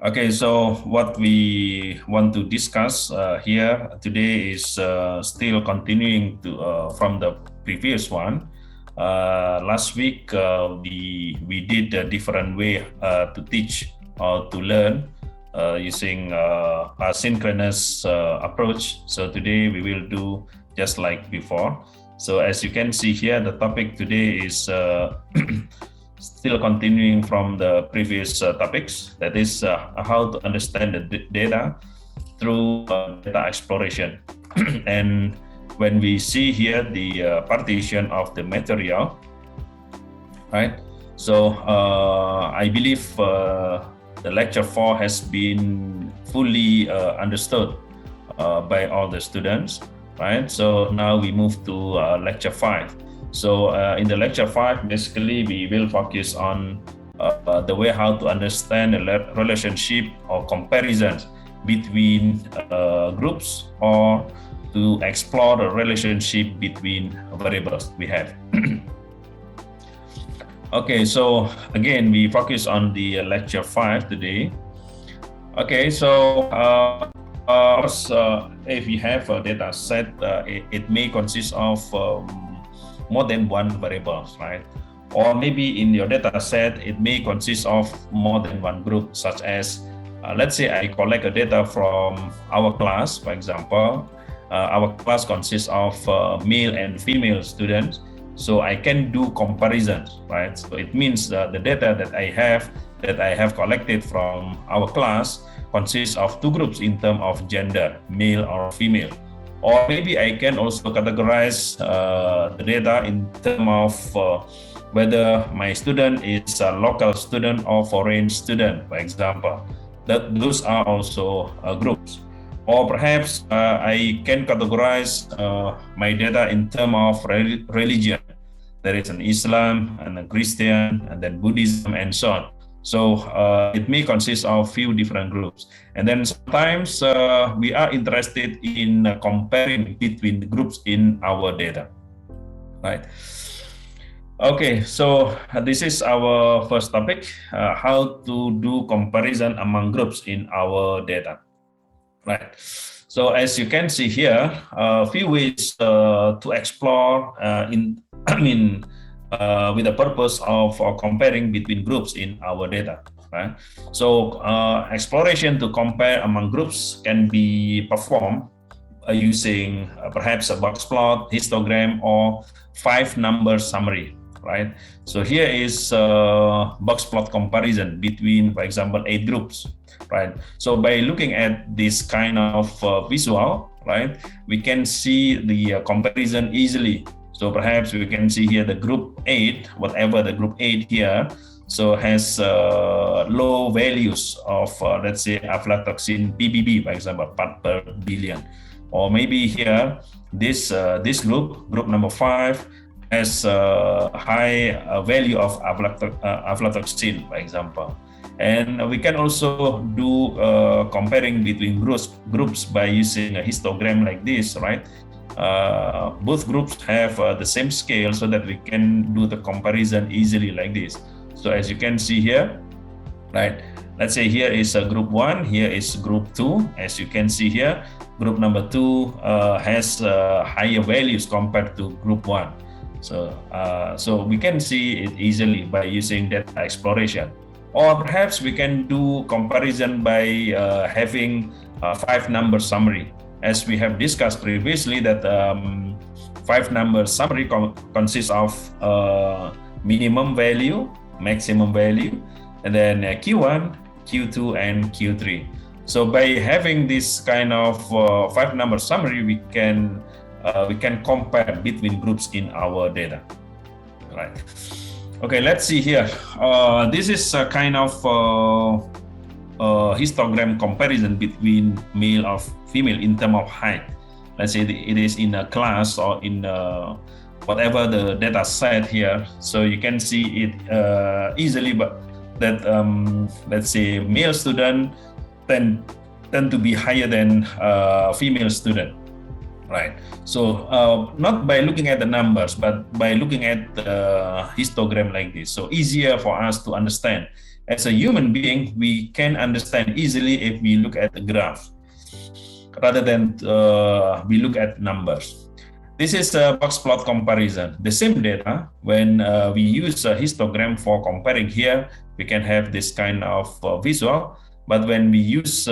Okay, so what we want to discuss here today is still continuing from the previous one. Last week we did a different way to teach or to learn using asynchronous approach. So today we will do just like before. So as you can see here, the topic today is still continuing from the previous topics, that is how to understand the data through data exploration. And when we see here the partition of the material, right? So I believe the lecture 4 has been fully understood by all the students, right? So now we move to lecture 5. So in the lecture 5, basically we will focus on the way how to understand the relationship or comparisons between groups, or to explore the relationship between variables we have. Okay, so again, we focus on the lecture 5 today. Okay, so if you have a data set, it may consist of more than one variables, right? Or maybe in your data set, it may consist of more than one group, such as, let's say I collect a data from our class, for example. Our class consists of male and female students, so I can do comparisons, right? So it means the data that I have collected from our class consists of two groups in terms of gender, male or female. Or maybe I can also categorize the data in terms of whether my student is a local student or foreign student, for example. Those are also groups. Or perhaps I can categorize my data in terms of religion. There is an Islam and a Christian and then Buddhism and so on. So it may consist of few different groups. And then sometimes we are interested in comparing between the groups in our data, right? Okay, so this is our first topic, how to do comparison among groups in our data, right? So as you can see here, a few ways to explore with the purpose of comparing between groups in our data, right? So exploration to compare among groups can be performed using perhaps a box plot, histogram, or 5-number summary, right? So here is box plot comparison between, for example, 8 groups, right? So by looking at this kind of visual, right, we can see the comparison easily. So perhaps we can see here the group 8, whatever the group 8 here, so has low values of, let's say, aflatoxin PBB, for example, part per billion. Or maybe here, this group number 5, has a high value of aflatoxin, for example. And we can also do comparing between groups by using a histogram like this, right? Both groups have the same scale, so that we can do the comparison easily like this. So as you can see here, right, let's say here is a group 1, here is group 2. As you can see here, group number 2 has higher values compared to group 1. So we can see it easily by using data exploration. Or perhaps we can do comparison by having a 5-number summary. As we have discussed previously, that 5-number summary consists of minimum value, maximum value, and then Q1, Q2, and Q3. So by having this kind of 5-number summary, we can compare between groups in our data, right? Okay, let's see here. This is a kind of histogram comparison between male or female in terms of height. Let's say it is in a class or in whatever the data set here. So you can see it easily, but that let's say male student tend to be higher than female student, Right. So not by looking at the numbers, but by looking at the histogram like this. So easier for us to understand. As a human being, we can understand easily if we look at the graph rather than we look at numbers. This is a box plot comparison. The same data, when we use a histogram for comparing here, we can have this kind of visual. But when we use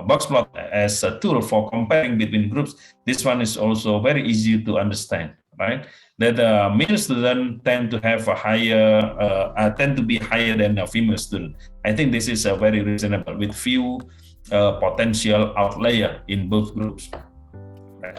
box plot as a tool for comparing between groups, this one is also very easy to understand, right? That male student tend to have a higher, tend to be higher than a female student. I think this is very reasonable with few potential outlier in both groups. Right.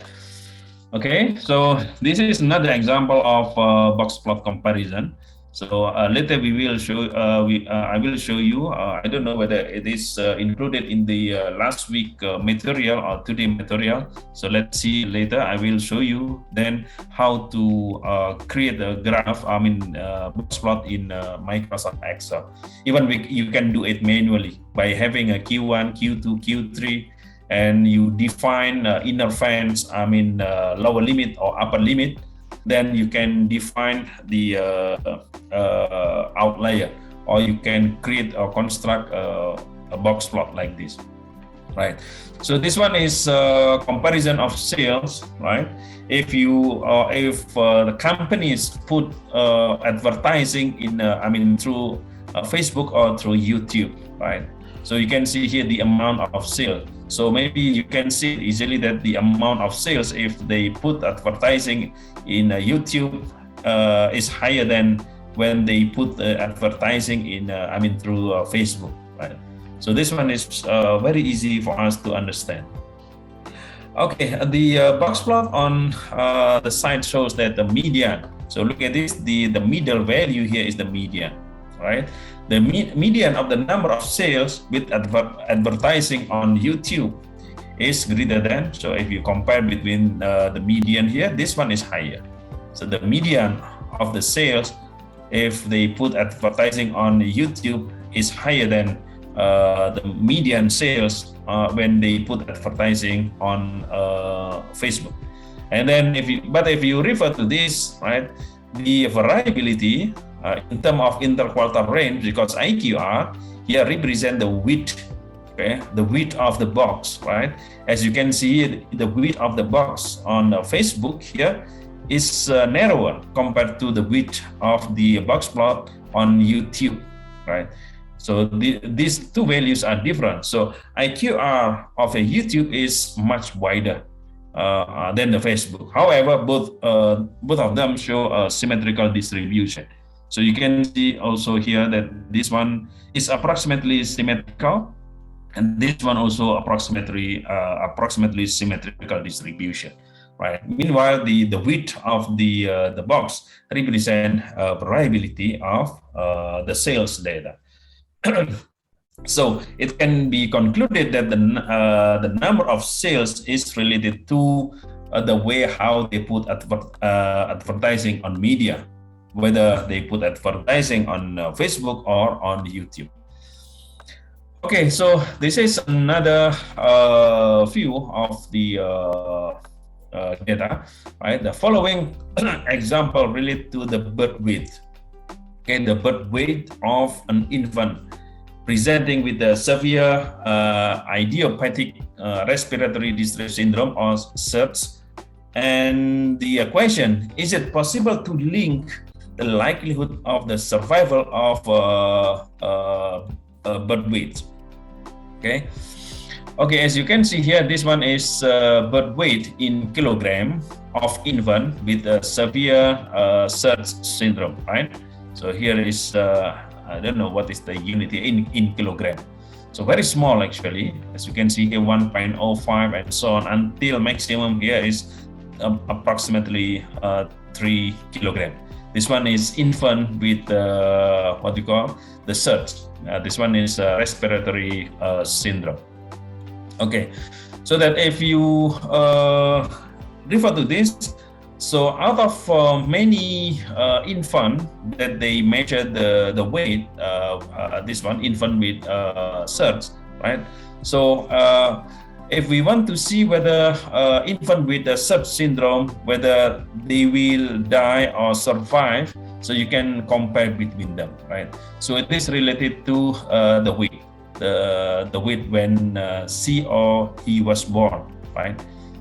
Okay, so this is another example of box plot comparison. So later we will show. I will show you. I don't know whether it is included in the last week material or today material. So let's see later. I will show you then how to create a graph. I mean box plot in Microsoft Excel. Even you can do it manually by having a Q1, Q2, Q3. And you define inner fence, I mean lower limit or upper limit, then you can define the outlier, or you can create or construct a box plot like this, right? So this one is comparison of sales, right? If the companies put advertising in, I mean through Facebook or through YouTube, right? So you can see here the amount of sales. So maybe you can see easily that the amount of sales, if they put advertising in YouTube, is higher than when they put advertising in, I mean through Facebook, right? So this one is very easy for us to understand. Okay, the box plot on the side shows that the median. So look at this, the middle value here is the median, right? The median of the number of sales with advertising on YouTube is greater than, so if you compare between the median here, this one is higher. So the median of the sales, if they put advertising on YouTube, is higher than the median sales when they put advertising on Facebook. And then if you refer to this, right, the variability in terms of interquartile range, because IQR here represent the width, okay, the width of the box, right? As you can see, the width of the box on Facebook here is narrower compared to the width of the box plot on YouTube, right? So these two values are different. So IQR of a YouTube is much wider than the Facebook. However, both of them show a symmetrical distribution. So you can see also here that this one is approximately symmetrical, and this one also approximately symmetrical distribution, right? Meanwhile, the width of the box represent variability of the sales data. So it can be concluded that the number of sales is related to the way how they put advertising on media, whether they put advertising on Facebook or on YouTube. Okay, so this is another view of the data, right? The following example relate to the birth weight. Okay, the birth weight of an infant presenting with the severe idiopathic respiratory distress syndrome or SIRS. And the question, is it possible to link the likelihood of the survival of birth weight? Okay, as you can see here, this one is birth weight in kilogram of infant with a severe SIRS syndrome, right? So here is, I don't know what is the unit in kilogram. So very small actually, as you can see here, 1.05 and so on, until maximum here is approximately 3 kilogram. This one is infant with what you call the SIRS. This one is respiratory syndrome. Okay, so that if you refer to this, so out of many infant that they measured the weight, this one infant with SIRS, right? So if we want to see whether infant with the SIRT syndrome, whether they will die or survive, so you can compare between them, right? So it is related to the weight, the weight when she or he was born, right?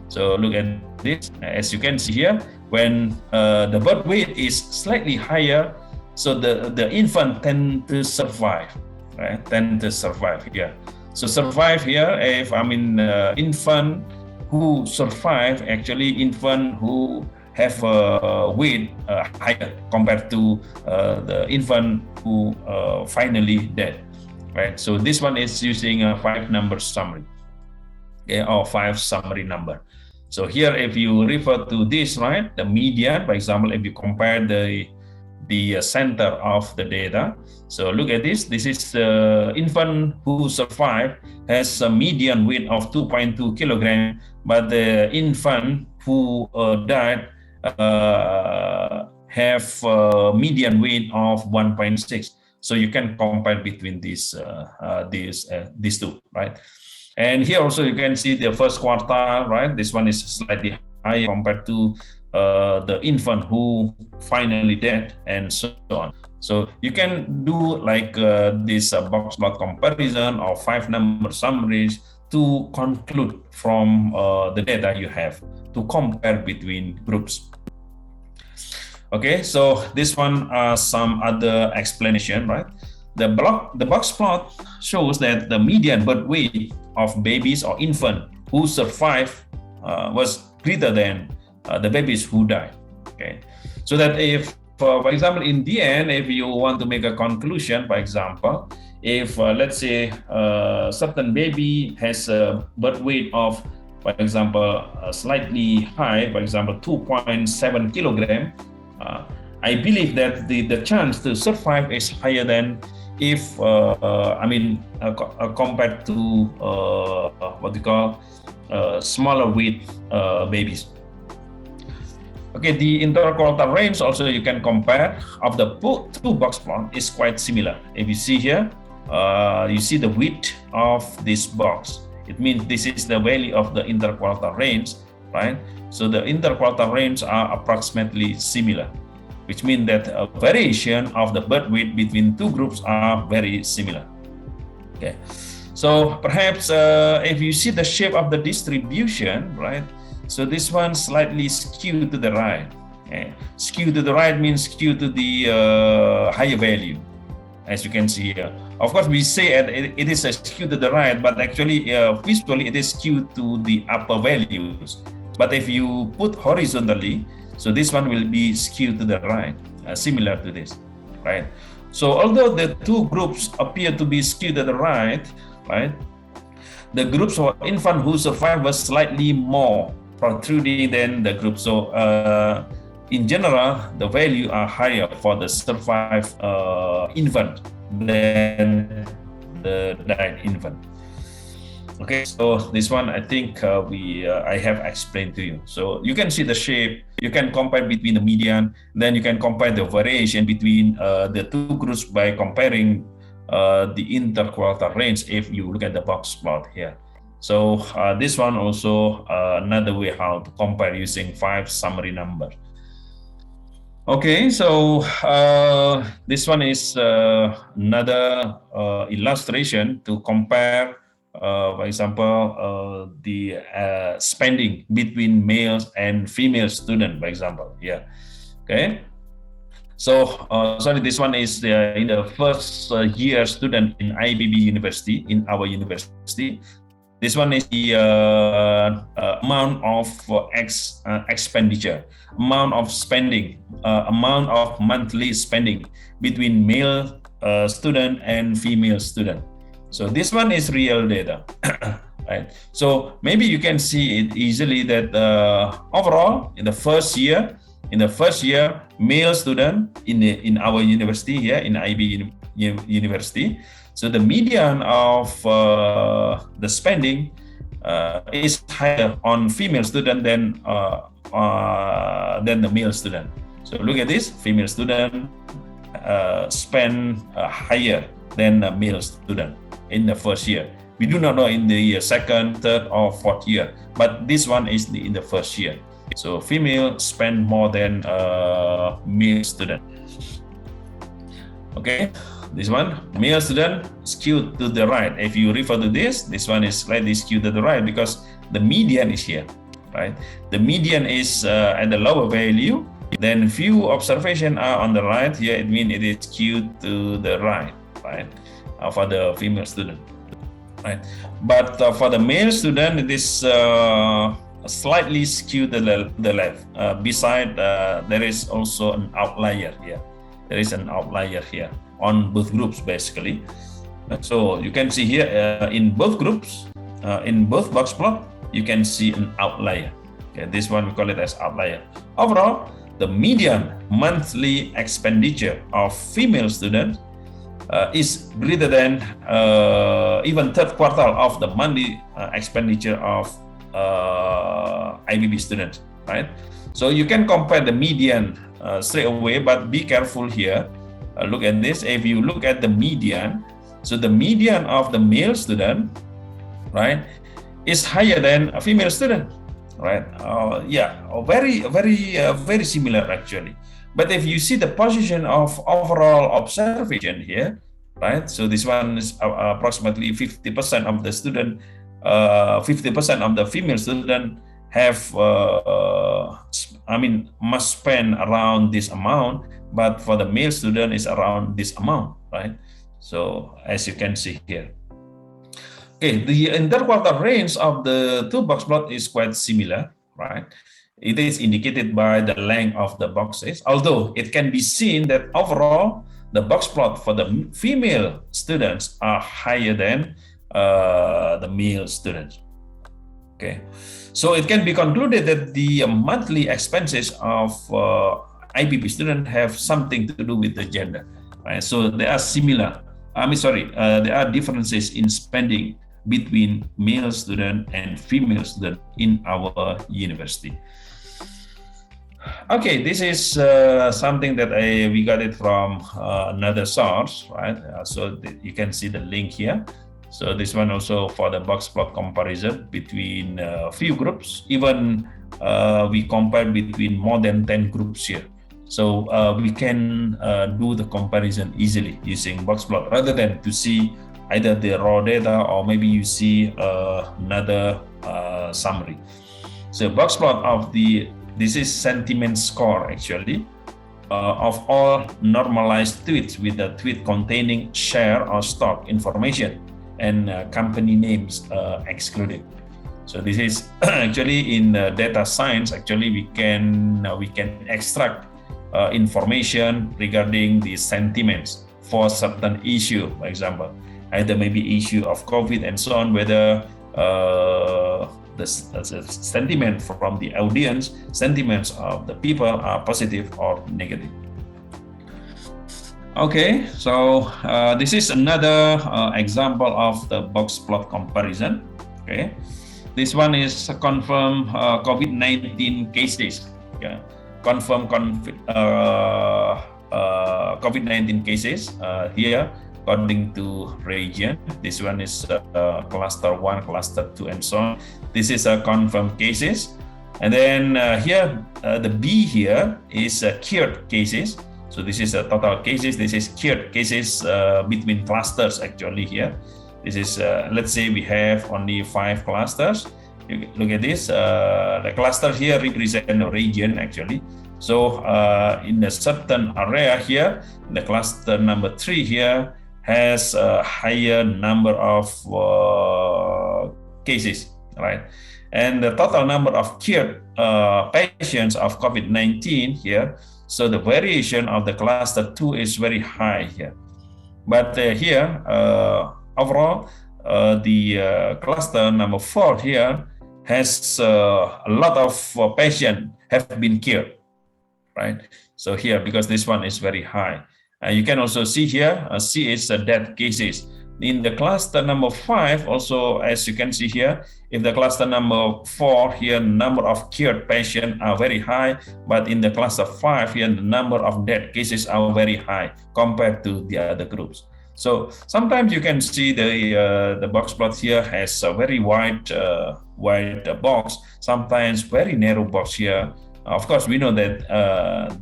So look at this. As you can see here, when the birth weight is slightly higher, so the infant tend to survive, right? Tend to survive here. So survive here, if I mean infant who survive, actually infant who have a weight higher compared to the infant who finally dead, right? So this one is using a 5-number summary, okay, or 5 summary number. So here, if you refer to this, right, the median, for example, if you compare the center of the data. So look at this. This is the infant who survived has a median weight of 2.2 kilogram, but the infant who died have a median weight of 1.6. So you can compare between these two, right? And here also you can see the first quartile, right? This one is slightly higher compared to the infant who finally dead, and so on. So you can do like this box plot comparison or 5-number summaries to conclude from the data you have to compare between groups. Okay, so this one some other explanation, right? The box plot shows that the median birth weight of babies or infant who survived was greater than the babies who died. Okay, so that if, for example, in the end, if you want to make a conclusion, for example, if let's say a certain baby has a birth weight of, for example, slightly high, for example, 2.7 kilogram, I believe that the chance to survive is higher than if compared to what we call smaller weight babies. Okay, the interquartile range also you can compare of the two box plot is quite similar. If you see here, you see the width of this box. It means this is the value of the interquartile range, right? So the interquartile range are approximately similar, which means that a variation of the birth weight between two groups are very similar. Okay, so perhaps if you see the shape of the distribution, right? So this one slightly skewed to the right. Okay. Skew to the right means skew to the higher value, as you can see here. Of course, we say it is a skew to the right, but actually visually it is skewed to the upper values. But if you put horizontally, so this one will be skewed to the right, similar to this, right? So although the two groups appear to be skewed to the right, the groups of infant who survived was slightly more protruding than the group. So in general, the value are higher for the survived infant than the died infant. Okay, so this one I think I have explained to you. So you can see the shape. You can compare between the median. Then you can compare the variation between the two groups by comparing the interquartile range if you look at the box plot here. So this one also another way how to compare using 5 summary numbers. Okay, so this one is another illustration to compare, for example, the spending between males and female students, for example. Yeah. Okay. So, sorry, this one is in the first year student in IBB University, in our university. This one is the amount of expenditure, amount of spending, amount of monthly spending between male student and female student. So this one is real data, right? So maybe you can see it easily that overall in the first year, male student in our university here in IB University. So the median of the spending is higher on female student than the male student. So look at this: female student spend higher than the male student in the first year. We do not know in the second, third, or fourth year, but this one is in the first year. So female spend more than male student. Okay, this one, male student skewed to the right. If you refer to this one is slightly skewed to the right because the median is here, right? The median is at the lower value. Then few observations are on the right here. It means it is skewed to the right, right? For the female student, right? But for the male student, it is slightly skewed to the left. Beside, there is also an outlier here. There is an outlier here on both groups, basically. So you can see here in both groups, in both box plot, you can see an outlier. Okay, this one we call it as outlier. Overall, the median monthly expenditure of female students is greater than even third quartile of the monthly expenditure of IBB students, right? So you can compare the median straight away, but be careful here. Look at this. If you look at the median, so the median of the male student, right, is higher than a female student, right? Very similar actually. But if you see the position of overall observation here, right? So this one is approximately 50% of the student, 50% of the female student have, must spend around this amount, but for the male student is around this amount, right? So as you can see here. Okay, the interquartile range of the two box plot is quite similar, right? It is indicated by the length of the boxes, although it can be seen that overall the box plot for the female students are higher than the male students. Okay, so it can be concluded that the monthly expenses of IBB students have something to do with the gender, right? So they are similar. There are differences in spending between male student and female student in our university. Okay, this is something that we got it from another source, right? So you can see the link here. So this one also for the box plot comparison between few groups. Even we compare between more than 10 groups here. So we can do the comparison easily using box plot rather than to see either the raw data or maybe you see another summary. So box plot of this is sentiment score actually of all normalized tweets with a tweet containing share or stock information and company names excluded. So this is actually in data science. Actually, we can extract information regarding the sentiments for certain issue, for example, either maybe issue of COVID and so on, whether the sentiment from the audience, sentiments of the people are positive or negative. Okay, so this is another example of the box plot comparison. Okay, this one is confirmed COVID-19 cases. Okay, confirmed COVID-19 cases here according to region. This one is cluster 1, cluster 2, and so on. This is a confirmed cases, and then here the B here is cured cases. So this is a total cases. This is cured cases between clusters actually here. This is, let's say we have only 5 clusters. You look at this, the cluster here represent a region actually. So in a certain area here, the cluster number 3 here has a higher number of cases, right? And the total number of cured patients of COVID-19 here, so the variation of the cluster 2 is very high here. But here, overall, the cluster number 4 here has a lot of patients have been cured, right? So here, because this one is very high. You can also see here, C is death cases. In the cluster number 5, also, as you can see here, if the cluster number 4 here, number of cured patients are very high, but in the cluster 5 here, the number of death cases are very high compared to the other groups. So sometimes you can see the box plot here has a very wide box, sometimes very narrow box here. Of course, we know that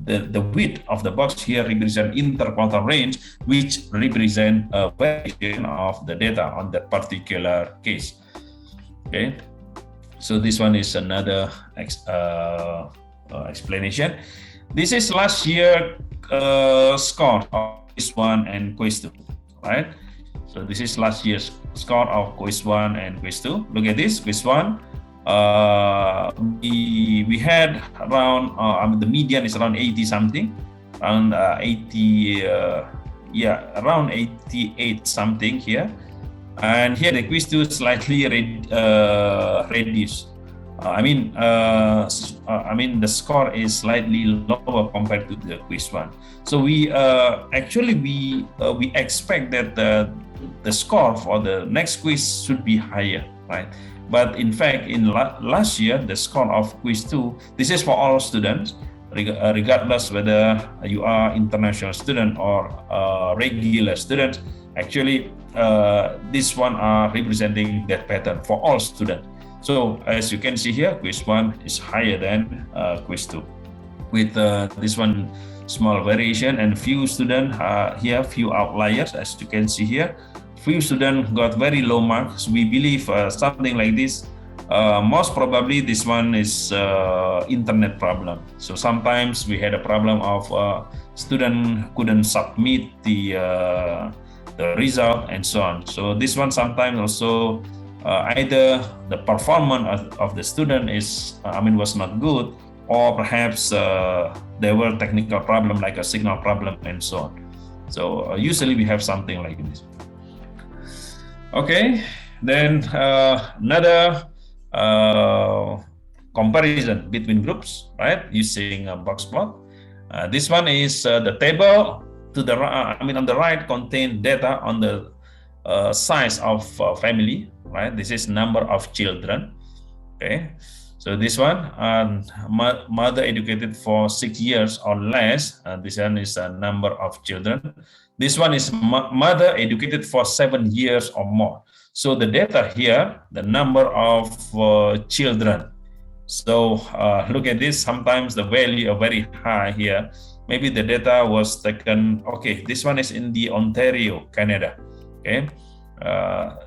the width of the box here represents interquartile range, which represent a variation of the data on that particular case. Okay, so this one is another explanation. This is last year score of quiz 1 and quiz 2, right? So this is last year's score of quiz 1 and quiz 2. Look at this, quiz 1. We had around, the median is around 80 something, around 80, around 88 something here. And here the quiz 2 slightly reduced. The score is slightly lower compared to the quiz 1. So we expect that the score for the next quiz should be higher, right? But in fact, in last year, the score of quiz 2, this is for all students, regardless whether you are international student or regular student. Actually, this one are representing that pattern for all students. So as you can see here, quiz 1 is higher than quiz 2, with this one small variation and few students here, few outliers, as you can see here. Few students got very low marks. We believe something like this. Most probably this one is internet problem. So sometimes we had a problem of student couldn't submit the result and so on. So this one sometimes also either the performance of the student was not good, or perhaps there were technical problem like a signal problem and so on. So usually we have something like this. Okay, then another comparison between groups, right? Using a box plot. This one is the table to the on the right contain data on the size of family, right? This is number of children. Okay, so this one mother educated for 6 years or less. This one is a number of children. This one is mother educated for 7 years or more. So the data here, the number of children. So look at this. Sometimes the value are very high here. Maybe the data was taken. Okay, this one is in the Ontario, Canada. Okay,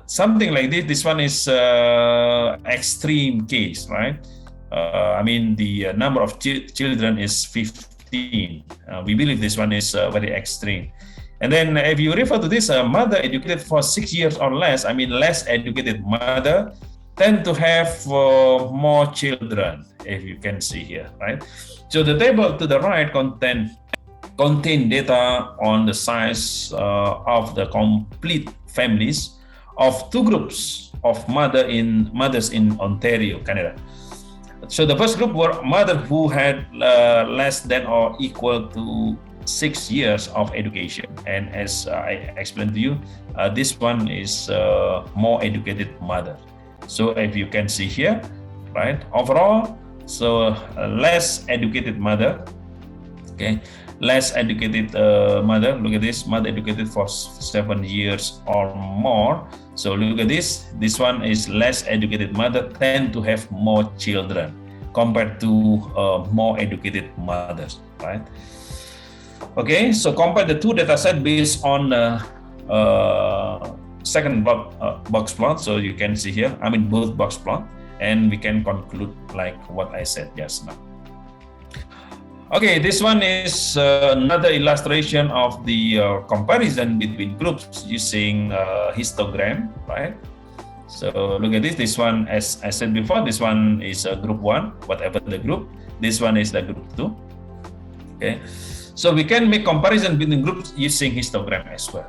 something like this. This one is extreme case, right? The number of children is 15. We believe this one is very extreme. And then if you refer to this, mother educated for 6 years or less, less educated mother tend to have more children, if you can see here, right? So the table to the right contain data on the size of the complete families of 2 groups of mothers in Ontario, Canada. So the first group were mother who had less than or equal to 6 years of education, and as I explained to you, this one is more educated mother. So if you can see here, right, overall, so less educated mother, okay, less educated mother. Look at this, mother educated for 7 years or more. So look at this one is less educated mother tend to have more children compared to more educated mothers, right? Okay, so compare the two data set based on the second box plot. So you can see here, both box plot, and we can conclude like what I said just now. Okay, this one is another illustration of the comparison between groups using histogram, right? So look at this. This one, as I said before, this one is group 1, whatever the group. This one is the group 2. Okay. So we can make comparison between groups using histogram as well.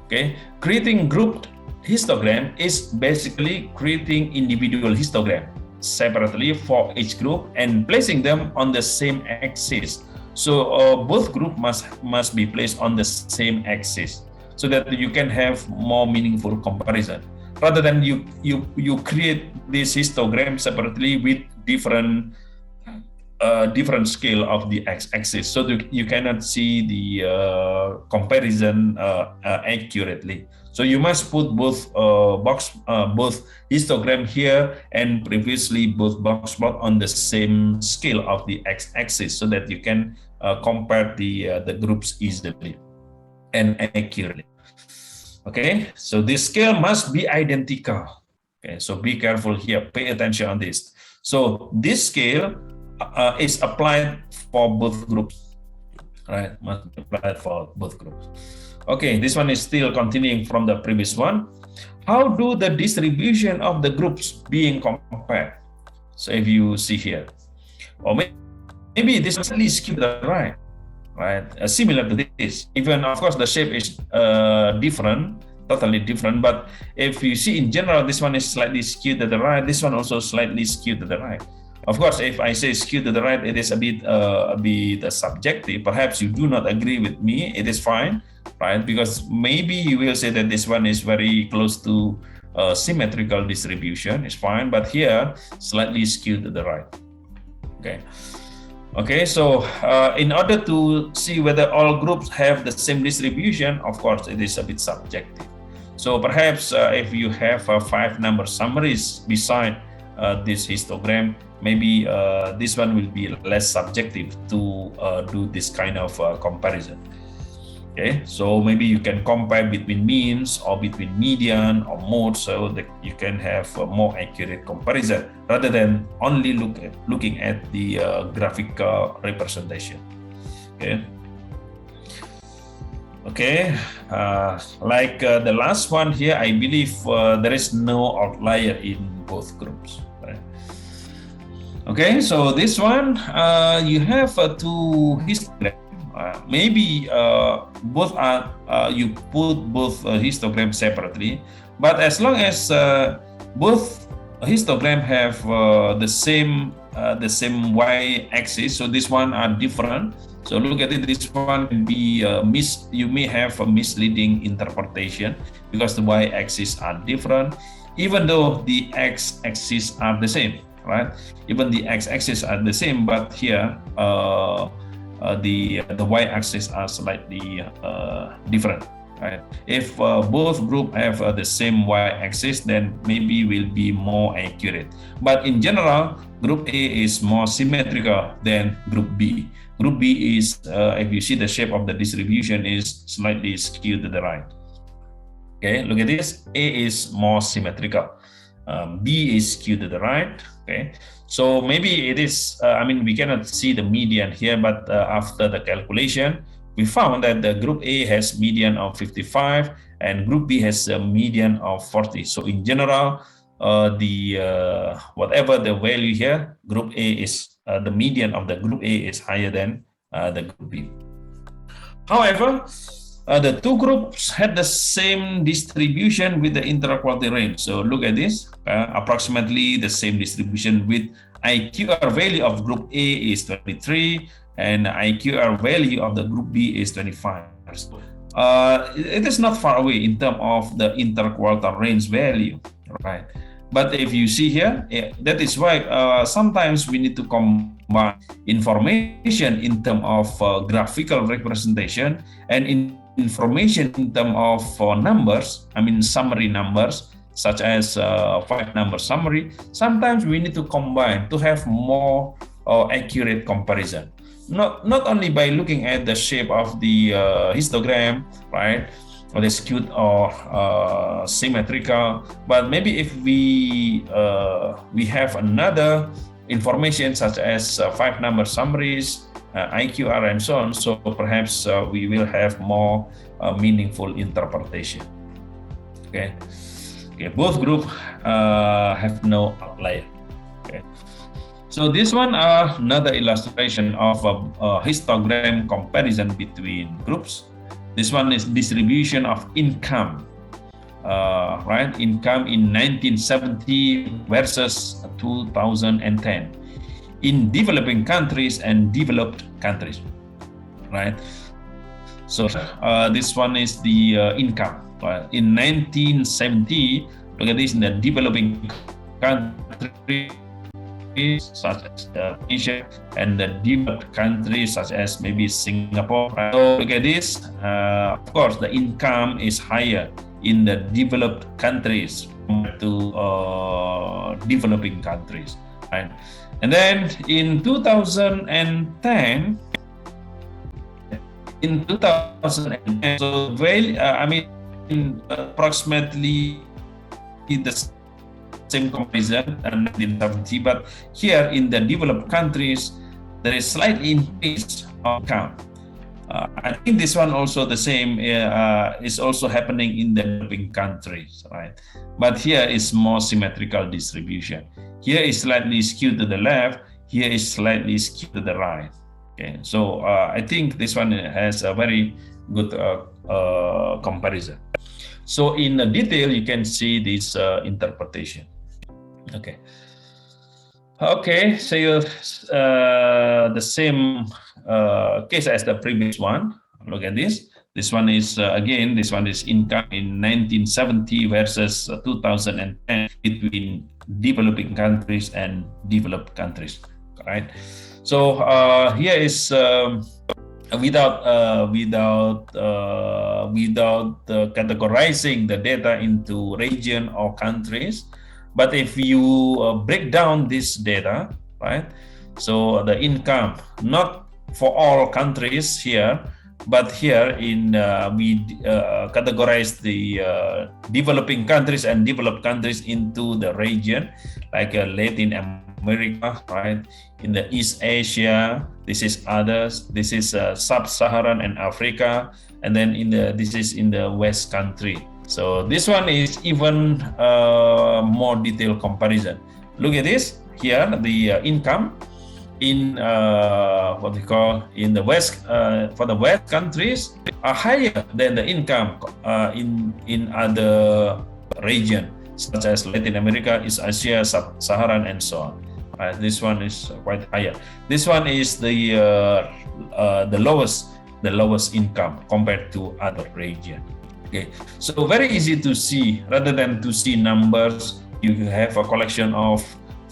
Okay, creating grouped histogram is basically creating individual histogram separately for each group and placing them on the same axis. So both group must be placed on the same axis so that you can have more meaningful comparison, rather than you create this histogram separately with different different scale of the x-axis, so you cannot see the comparison accurately. So you must put both both histogram here and previously both box plot on the same scale of the x-axis, so that you can compare the groups easily and accurately. Okay, so this scale must be identical. Okay, so be careful here. Pay attention on this. So this scale is applied for both groups, right? Must be applied for both groups. Okay, this one is still continuing from the previous one. How do the distribution of the groups being compared? So if you see here, or maybe this is at least skewed to the right, similar to this. Even of course the shape is different, totally different. But if you see in general, this one is slightly skewed to the right. This one also slightly skewed to the right. Of course, if I say skewed to the right, it is a bit subjective. Perhaps you do not agree with me. It is fine, right? Because maybe you will say that this one is very close to symmetrical distribution. It's fine, but here slightly skewed to the right. Okay. Okay, so in order to see whether all groups have the same distribution, of course, it is a bit subjective. So perhaps if you have 5 number summaries beside this histogram, maybe this one will be less subjective to do this kind of comparison. Okay, so maybe you can compare between means or between median or mode, so that you can have a more accurate comparison rather than only looking at the graphical representation. Okay. Okay, like the last one here, I believe there is no outlier in both groups. Right? Okay, so this one, you have 2 histograms. Maybe both are you put both histograms separately, but as long as both histogram have the same y-axis, so this one are different. So look at it. This one can be you may have a misleading interpretation because the y-axis are different, even though the x-axis are the same, right? Even the x-axis are the same, but here the y-axis are slightly different, right? If both group have the same y-axis, then maybe will be more accurate. But in general, group A is more symmetrical than group B. Group B is, if you see the shape of the distribution, is slightly skewed to the right. Okay, look at this. A is more symmetrical. B is skewed to the right. Okay, so maybe it is, we cannot see the median here, but after the calculation, we found that the group A has median of 55 and group B has a median of 40. So in general, whatever the value here, group A is, the median of the group A is higher than the group B. However, the 2 groups had the same distribution with the interquartile range. So look at this, approximately the same distribution with IQR value of group A is 23 and IQR value of the group B is 25. It is not far away in terms of the interquartile range value, right? But if you see here, that is why sometimes we need to combine information in terms of graphical representation and information in terms of numbers, summary numbers, such as 5 number summary. Sometimes we need to combine to have more accurate comparison. Not only by looking at the shape of the histogram, right, or the skewed or symmetrical, but maybe if we have another information such as 5 number summaries, IQR and so on, so perhaps we will have more meaningful interpretation. Okay, both groups have no outlier. Okay, so this one another illustration of a histogram comparison between groups. This one is distribution of income, right? Income in 1970 versus 2010 in developing countries and developed countries, right? So this one is the income. In 1970, look at this, in the developing countries, countries such as Asia and the developed countries such as maybe Singapore. Right? So look at this. Of course, the income is higher in the developed countries compared to developing countries. Right? And then in 2010, so approximately the same comparison in 1970, but here in the developed countries, there is slight increase of income. I think this one also the same is also happening in the developing countries, right? But here is more symmetrical distribution. Here is slightly skewed to the left. Here is slightly skewed to the right. Okay, so I think this one has a very good comparison. So in detail, you can see this interpretation. Okay. Okay, so the same case as the previous one. Look at this. This one is again. This one is income in 1970 versus 2010 between developing countries and developed countries. Right. So here is without categorizing the data into region or countries. But if you break down this data, right? So the income, not for all countries here, but here in we categorize the developing countries and developed countries into the region, like Latin America, right? In the East Asia, this is others. This is Sub-Saharan and Africa, and then this is in the West country. So this one is even more detailed comparison. Look at this here, the income in what we call in the West for the West countries are higher than the income in other region such as Latin America, East Asia, Sub-Saharan, and so on. This one is quite higher. This one is the lowest income compared to other region. Okay, so very easy to see. Rather than to see numbers, you have a collection of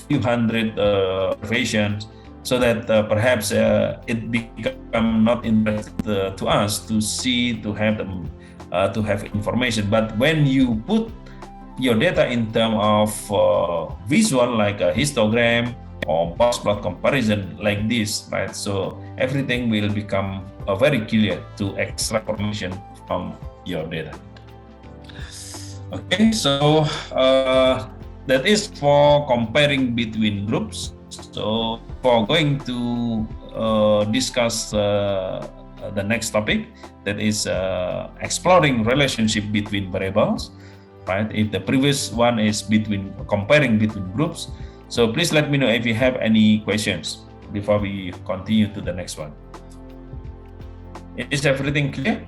few hundred observations, so that perhaps it become not interesting to us to see, to have information. But when you put your data in terms of visual, like a histogram or box plot comparison like this, right? So everything will become very clear to extract information from your data. Okay, so that is for comparing between groups. So for going to discuss the next topic, that is exploring relationship between variables, right? If the previous one is comparing between groups, so please let me know if you have any questions before we continue to the next one. Is everything clear?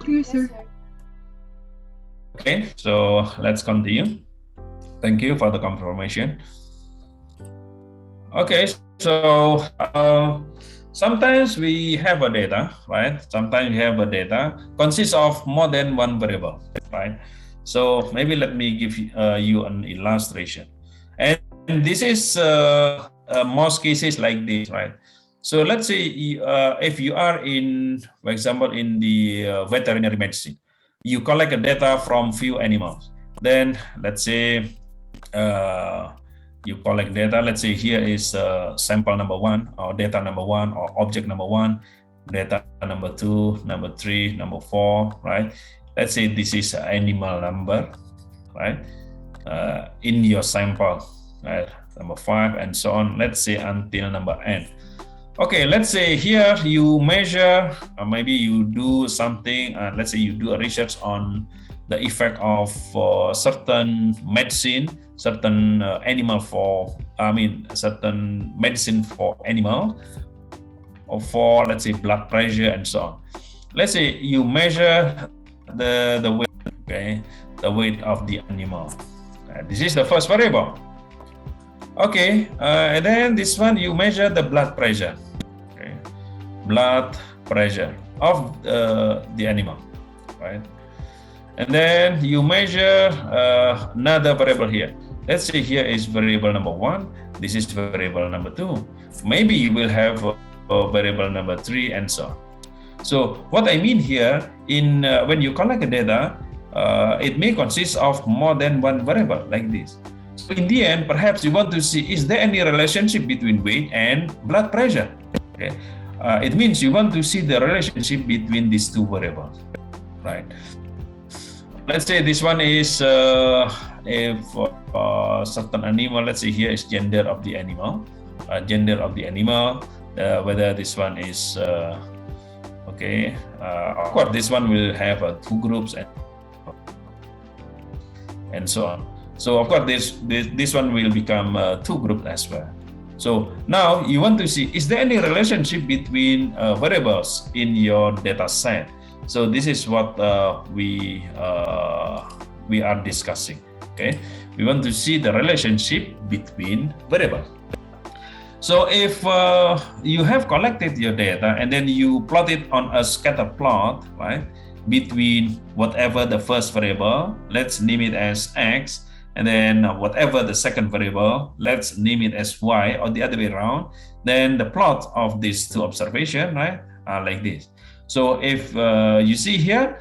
Clear, sir. Okay, so let's continue. Thank you for the confirmation. Okay, so sometimes we have a data, right? Sometimes we have a data consists of more than one variable, right? So maybe let me give you an illustration. And this is most cases like this, right? So let's say if you are in, for example, in the veterinary medicine, you collect data from few animals. Then let's say you collect data. Let's say here is sample number 1 or data number 1 or object number 1, data number 2, number 3, number 4, right? Let's say this is animal number, right? In your sample, right? Number 5 and so on. Let's say until number n. Okay, let's say here you measure, or maybe you do something, let's say you do a research on the effect of certain medicine, certain certain medicine for animal, or for, let's say, blood pressure and so on. Let's say you measure the weight, okay, the weight of the animal. This is the first variable. Okay, and then this one you measure the blood pressure. Okay, blood pressure of the animal, right? And then you measure another variable here. let's say here is variable number 1, this is variable number 2. Maybe you will have variable number 3 and so on. So what I mean here, when you collect the data, it may consist of more than one variable like this. So in the end, perhaps you want to see, is there any relationship between weight and blood pressure? Okay. It means you want to see the relationship between these two variables, right? Let's say this one is if certain animal, let's say here is gender of the animal, whether this one is okay. Of course, this one will have two groups and so on. So of course, this one will become two groups as well. So now you want to see, is there any relationship between variables in your data set? So this is what we are discussing. Okay, we want to see the relationship between variables. So if you have collected your data and then you plot it on a scatter plot, right, between whatever the first variable, let's name it as x, and then whatever the second variable, let's name it as y, or the other way around, then the plot of these two observations, right, are like this. So if you see here,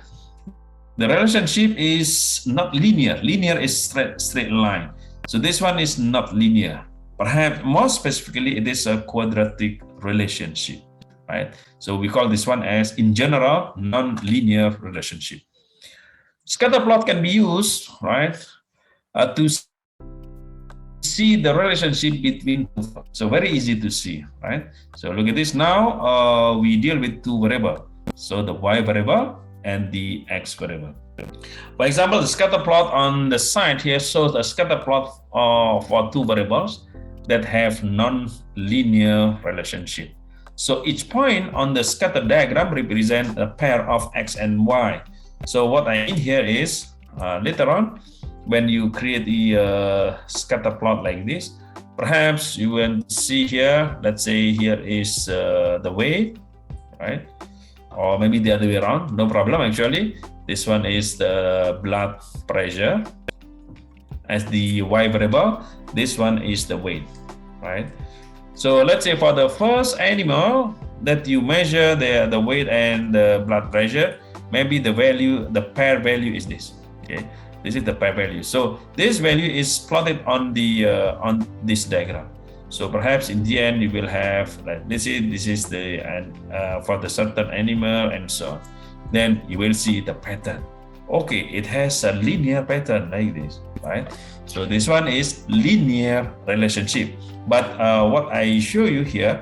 the relationship is not linear. Linear is straight line. So this one is not linear. Perhaps more specifically, it is a quadratic relationship, right? So we call this one as, in general, non-linear relationship. Scatter plot can be used, right, to see the relationship between two. So very easy to see, right? So look at this now. We deal with two variables. So the y variable and the x variable. For example, the scatter plot on the side here shows a scatter plot for two variables that have non-linear relationship. So each point on the scatter diagram represents a pair of x and y. So what I mean here is, later on, when you create the scatter plot like this, perhaps you will see here, let's say here is the weight, right? Or maybe the other way around, no problem actually. This one is the blood pressure as the y variable. This one is the weight, right? So let's say for the first animal that you measure the weight and the blood pressure, maybe the value, the pair value is this, okay? This is the pair value. So this value is plotted on this diagram. So perhaps in the end you will have, like, let's say this is the for the certain animal and so on. Then you will see the pattern. Okay, it has a linear pattern like this, right? So this one is linear relationship. But what I show you here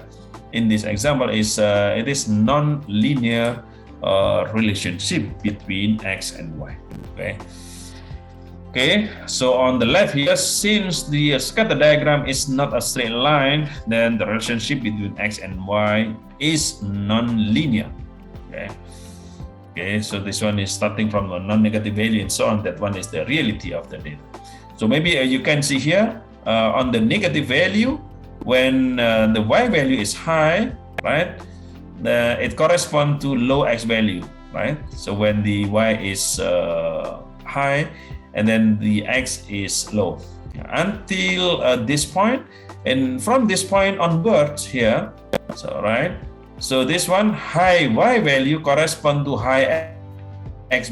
in this example is it is non-linear relationship between x and y. Okay. Okay, so on the left here, since the scatter diagram is not a straight line, then the relationship between x and y is non-linear. Okay. Okay, so this one is starting from a non-negative value and so on. That one is the reality of the data. So maybe you can see here on the negative value, when the y value is high, right, it corresponds to low x value, right? So when the y is high, and then the x is low until this point, and from this point onwards here, so right, so this one high y value correspond to high x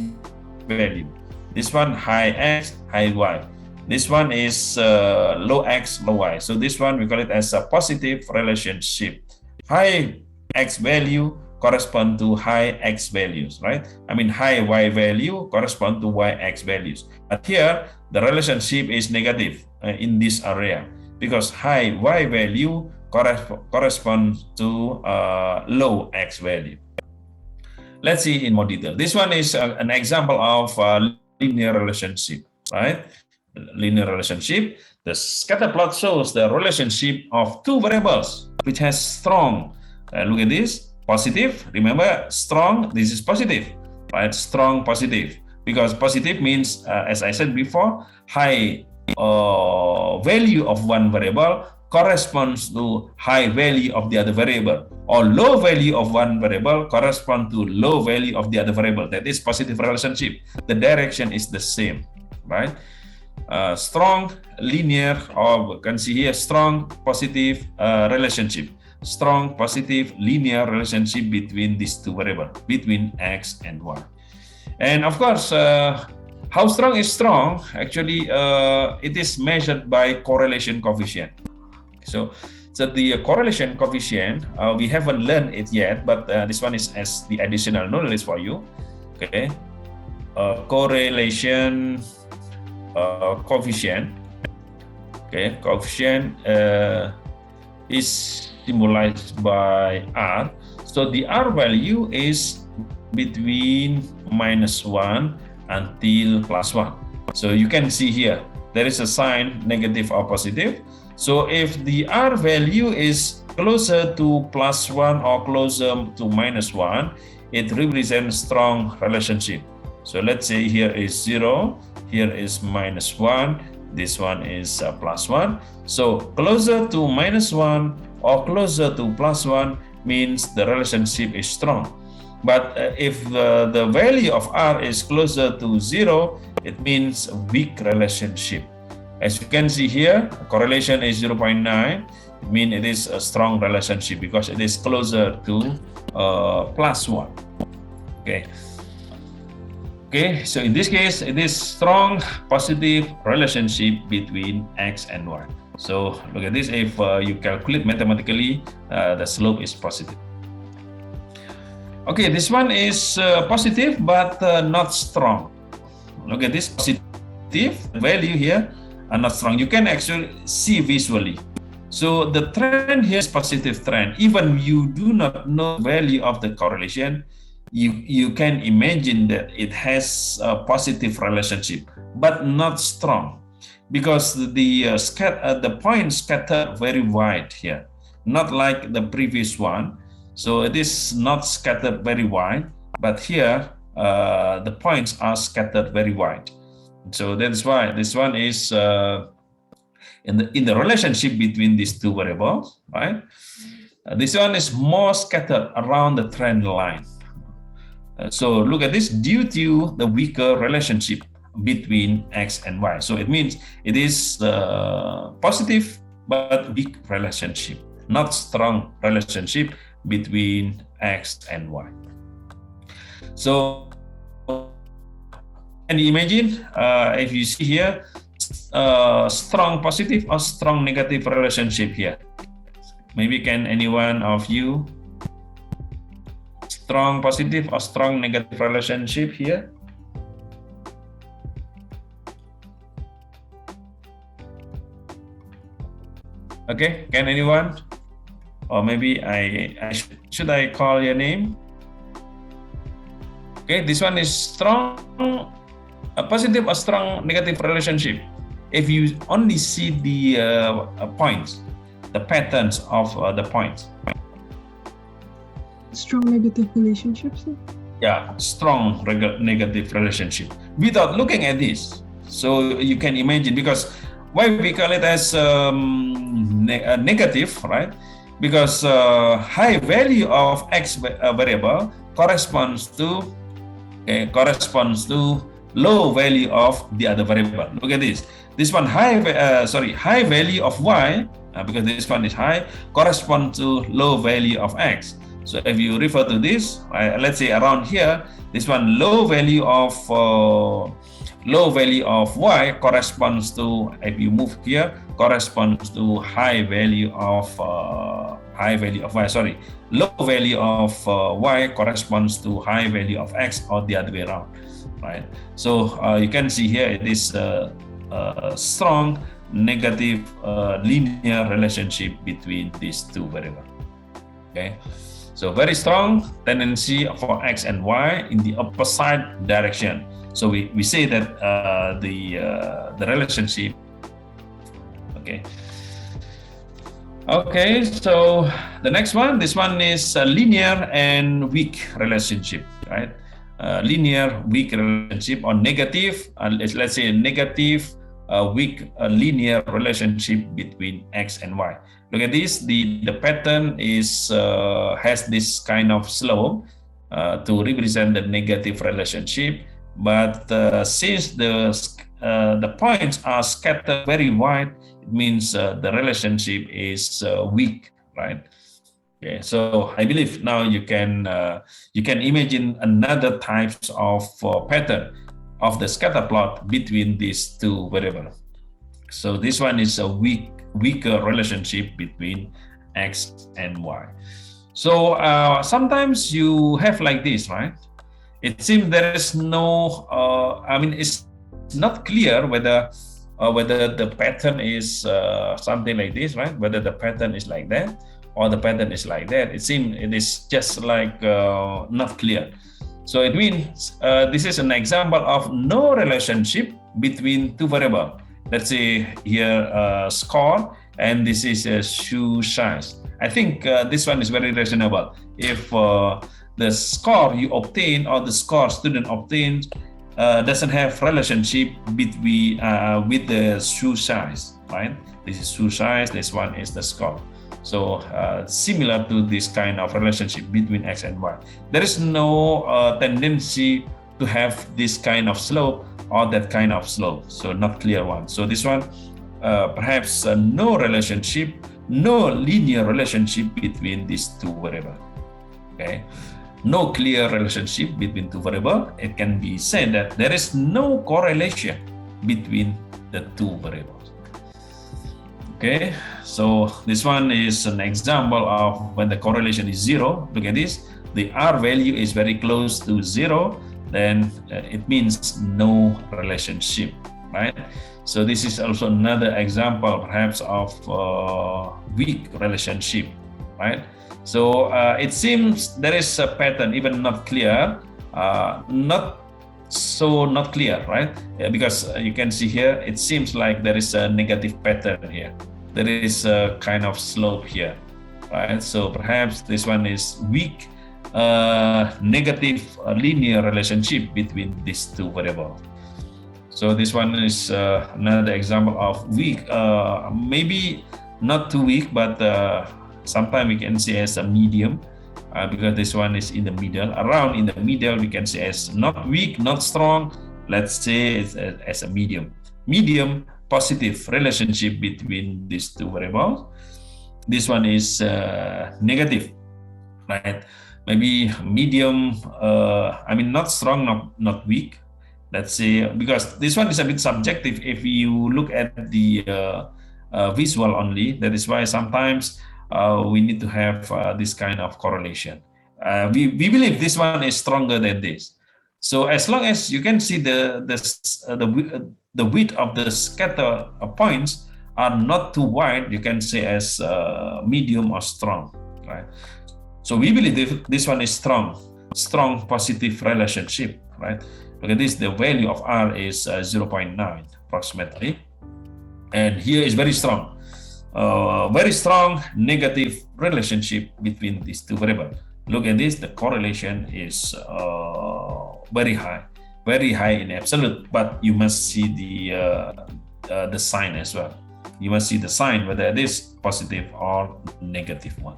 value, this one high x, high y, this one is low x, low y. So this one we call it as a positive relationship. High x value correspond to high x values, right? I mean high y value correspond to y x values. But here the relationship is negative in this area because high y value corresponds to low x value. Let's see in more detail. This one is an example of linear relationship, right? Linear relationship. The scatter plot shows the relationship of two variables which has strong. Look at this. Positive, remember strong, this is positive, right? Strong positive, because positive means, as I said before, high value of one variable corresponds to high value of the other variable, or low value of one variable corresponds to low value of the other variable. That is positive relationship. The direction is the same, right? strong linear, or we can see here strong positive relationship, strong positive linear relationship between these two variables, between x and y. And of course, how strong is strong? Actually, it is measured by correlation coefficient. So the correlation coefficient, we haven't learned it yet, but this one is as the additional knowledge for you. Okay, correlation coefficient. Okay, coefficient is symbolized by R. So the R value is between -1 until +1. So you can see here, there is a sign negative or positive. So if the R value is closer to +1 or closer to -1, it represents strong relationship. So let's say here is 0, here is -1, this one is +1. So closer to -1 or closer to +1 means the relationship is strong. But if the value of R is closer to 0, it means a weak relationship. As you can see here, correlation is 0.9. It means it is a strong relationship because it is closer to +1. Okay. Okay, so in this case, it is strong positive relationship between x and y. So look at this, if you calculate mathematically, the slope is positive. Okay, this one is positive but not strong. Look at this positive value here are not strong. You can actually see visually. So the trend here is positive trend. Even you do not know value of the correlation, you can imagine that it has a positive relationship, but not strong, because the points scatter very wide here, not like the previous one. So it is not scattered very wide, but here the points are scattered very wide. So that's why this one is in the relationship between these two variables, right? This one is more scattered around the trend line. So look at this, due to the weaker relationship between x and y. So it means it is positive but weak relationship, not strong relationship between x and y. So and imagine if you see here strong positive or strong negative relationship here. Maybe can anyone of you strong positive or strong negative relationship here? Okay, can anyone? Or maybe should I call your name? Okay, this one is strong, a positive or strong negative relationship. If you only see the points, the patterns of the points. Strong negative relationships? Yeah, strong negative relationship without looking at this. So you can imagine, because why we call it as negative, right? Because high value of x variable corresponds to low value of the other variable. Look at this. This one high value of y, because this one is high, corresponds to low value of x. So if you refer to this, let's say around here, this one low value of y corresponds to, if you move here, corresponds to high value of y. Sorry, low value of y corresponds to high value of x, or the other way around, right? So you can see here it is a strong negative linear relationship between these two variables. Okay. So very strong tendency for x and y in the opposite direction. So we say that the relationship. Okay. Okay. So the next one, this one is a linear and weak relationship, right? Linear weak relationship, or negative. Let's say a negative weak linear relationship between x and y. Look at this. The pattern is has this kind of slope to represent the negative relationship. But since the the points are scattered very wide, it means the relationship is weak, right? Okay, so I believe now you can imagine another types of pattern of the scatter plot between these two variables. So this one is a weaker relationship between X and Y. So sometimes you have like this, right? It seems there is no, it's not clear whether the pattern is something like this, right? Whether the pattern is like that or the pattern is like that. It seems it is just like not clear. So it means this is an example of no relationship between two variables. Let's say here score, and this is a shoe size. I think this one is very reasonable. If the score you obtain or the score student obtains doesn't have relationship between with the shoe size, right? This is shoe size. This one is the score. So similar to this kind of relationship between X and Y. There is no tendency to have this kind of slope or that kind of slope. So not clear one. So this one perhaps no relationship, no linear relationship between these two variables. Okay. No clear relationship between two variables. It can be said that there is no correlation between the two variables. Okay, so this one is an example of when the correlation is zero. Look at this. The R value is very close to zero, then it means no relationship, right? So this is also another example perhaps of weak relationship, right? So it seems there is a pattern, even not clear, not clear, right? Because you can see here, it seems like there is a negative pattern here. There is a kind of slope here, right? So perhaps this one is weak, negative linear relationship between these two variables. So this one is another example of weak, maybe not too weak, but sometimes we can say as a medium, because this one is in the middle. Around in the middle, we can say as not weak, not strong. Let's say it's as a medium. Medium positive relationship between these two variables. This one is negative, right? Maybe medium, not strong, not weak. Let's say, because this one is a bit subjective if you look at the visual only. That is why sometimes we need to have this kind of correlation. We believe this one is stronger than this. So as long as you can see the width of the scatter points are not too wide, you can say as medium or strong, right? So we believe this one is strong positive relationship, right? Look at this, the value of R is 0.9 approximately. And here is very strong negative relationship between these two variables. Look at this, the correlation is very high in absolute, but you must see the sign as well. You must see the sign whether it is positive or negative one.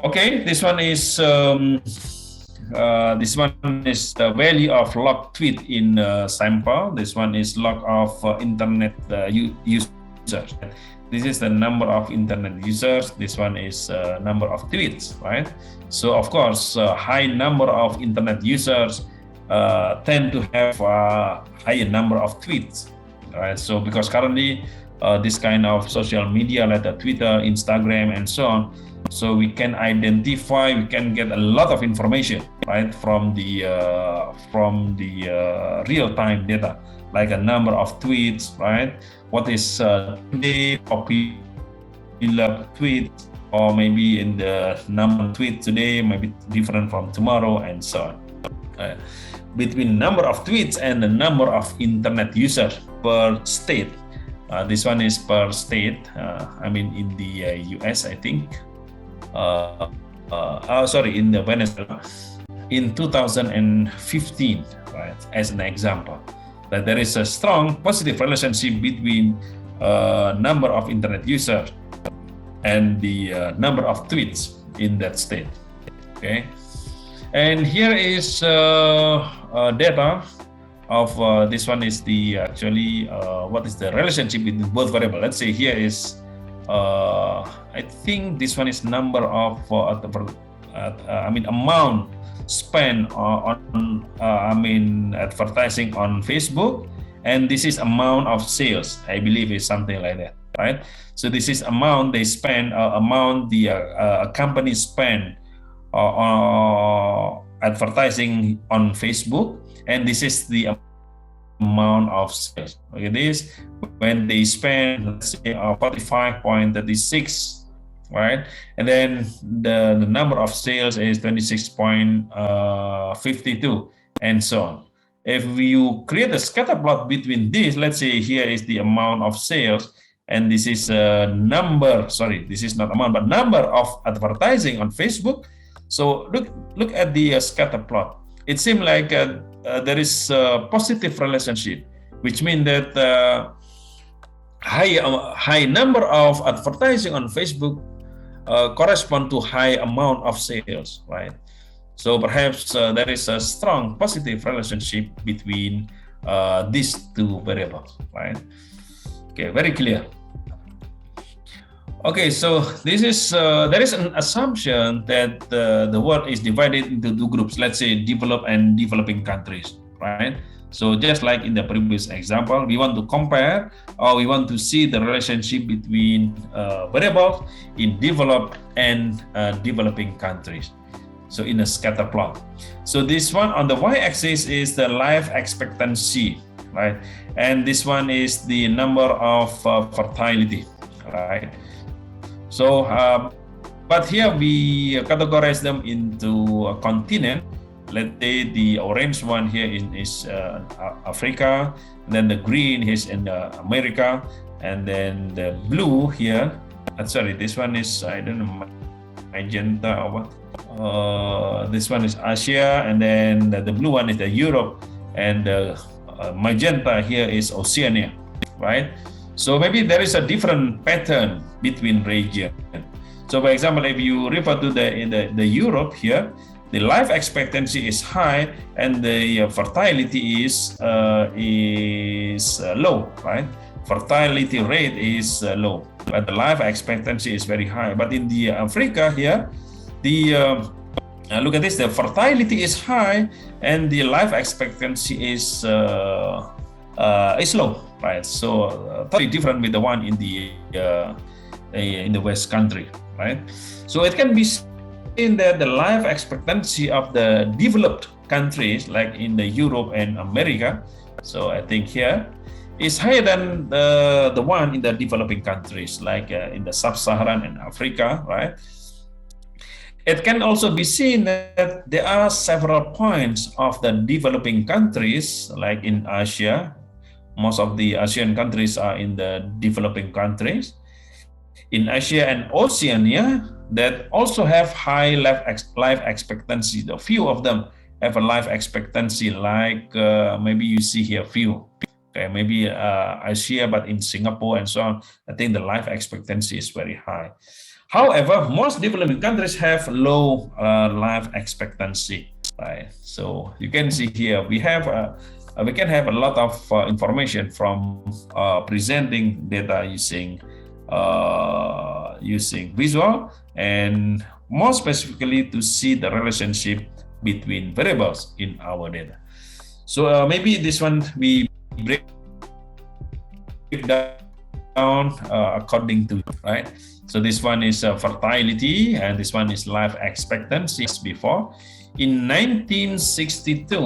Okay, this one is the value of log tweet in sample. This one is log of internet users. This is the number of internet users. This one is number of tweets, right? So of course, high number of internet users tend to have a higher number of tweets, right? So because currently this kind of social media like Twitter, Instagram, and so on, so we can identify, we can get a lot of information, right, from the real-time data, like a number of tweets, right? What is today popular tweet, or maybe in the number of tweets today might be different from tomorrow, and so on. Between number of tweets and the number of internet users per state. This one is per state. In the US, I think. In the Venezuela in 2015, right? As an example, that there is a strong positive relationship between number of internet users and the number of tweets in that state. Okay, and here is data of this one is the actually what is the relationship between both variable. Let's say here is I think this one is number of amount spent on advertising on Facebook, and this is amount of sales. I believe is something like that, right? So this is amount they spend, amount the company spend advertising on Facebook, and this is the amount of sales. Okay, this when they spend, let's say 45.36, right? And then the number of sales is 26.52, and so on. If you create a scatter plot between these, let's say here is the amount of sales, and this is a number, sorry, this is not amount, but number of advertising on Facebook. So look at the scatter plot. It seems like there is a positive relationship, which means that high number of advertising on Facebook correspond to high amount of sales, right? So perhaps there is a strong positive relationship between these two variables, right? Okay, very clear. Okay, so this is there is an assumption that the world is divided into two groups. Let's say developed and developing countries, right? So just like in the previous example, we want to compare or we want to see the relationship between variables in developed and developing countries. So in a scatter plot. So this one on the y-axis is the life expectancy, right? And this one is the number of fertility, right? So, but here we categorize them into a continent. Let's say the orange one here is Africa, and then the green is in America, and then the blue here. Sorry, this one is, I don't know, magenta or what. This one is Asia, and then the blue one is the Europe, and the magenta here is Oceania, right? So maybe there is a different pattern between region. So for example, if you refer to the Europe here, the life expectancy is high and the fertility is low, right? Fertility rate is low, but the life expectancy is very high. But in the Africa here, look at this, the fertility is high and the life expectancy is low, right? So totally different with the one in the West country, right? So it can be seen that the life expectancy of the developed countries, like in the Europe and America, so I think here is higher than the one in the developing countries, like in the Sub-Saharan and Africa, right? It can also be seen that there are several points of the developing countries, like in Asia. Most of the Asian countries are in the developing countries. In Asia and Oceania, that also have high life expectancy. A few of them have a life expectancy, like maybe you see here few. Okay, maybe Asia, but in Singapore and so on, I think the life expectancy is very high. However, most developing countries have low life expectancy, right? So you can see here we can have a lot of information from presenting data using visual, and more specifically to see the relationship between variables in our data. So maybe this one we break down according to, right? So this one is fertility, and this one is life expectancy as before. In 1962,